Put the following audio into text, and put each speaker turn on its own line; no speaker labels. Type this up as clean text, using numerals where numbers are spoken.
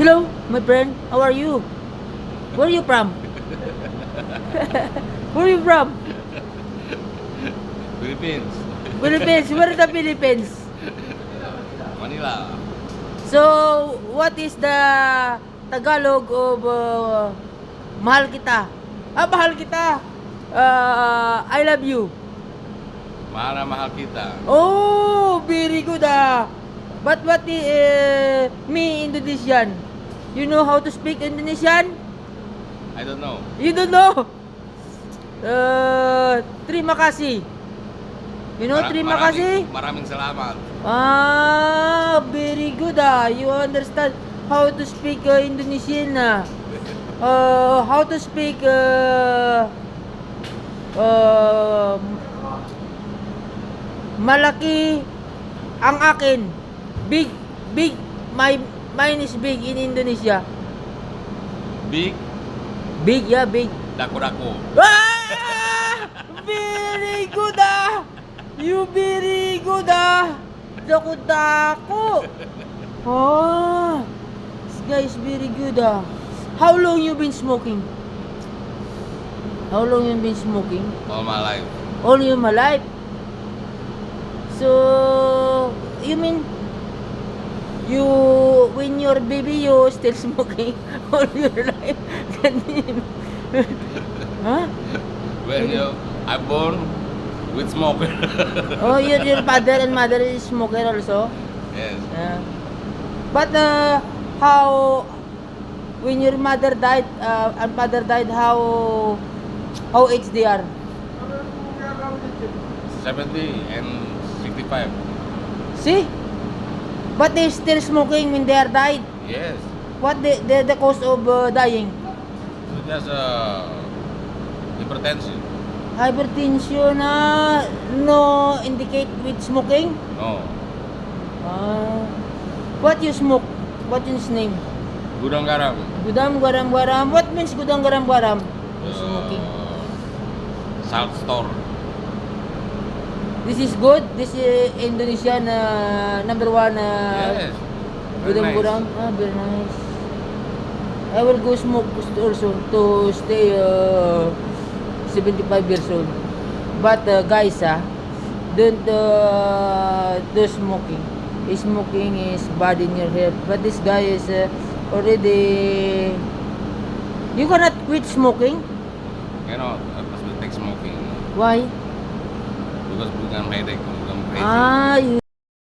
Hello, my friend. How are you? Where are you from? Where are you from?
Philippines.
Philippines. Where are the Philippines?
Manila.
So, what is the Tagalog of mahal kita? Mahal kita. I love you.
Mahal na mahal kita.
Oh, very good But what me Indonesian? You know how to speak Indonesian?
I don't know.
You don't know? Terima kasih. You know terima kasih?
Maraming salamat.
Very good You understand how to speak Indonesian how to speak malaki ang akin. Big, mine is big in Indonesia.
Big.
Big, yeah, big.
Dako-dako.
Very good You very good Dako-dako. This guy is very good How long you been smoking? How long you been smoking?
All my life.
All your my life. So you mean you when you're baby you still smoking all your life? Huh?
When I born with smoker.
Oh, your father and mother is smoker also?
Yes.
But how when your mother died and father died, how age they are?
70 and 65.
See? But they still smoking when they are died.
Yes.
What the cause of dying?
So just hypertension.
Hypertension no indicate with smoking?
No.
What you smoke? What is name?
Gudang garam.
Gudam garam garam. What means gudang garam garam? Smoking.
Salt store.
This is good. This is Indonesian number one.
Yes. Very
Gudang
nice.
gudang. Very nice. I will go smoke also to stay 75 years old. But guys, don't do smoking. Smoking is bad in your health. But this guy is already. You cannot quit smoking.
Cannot. I must take smoking.
Why?
Because bukan headache, bukan crazy.
You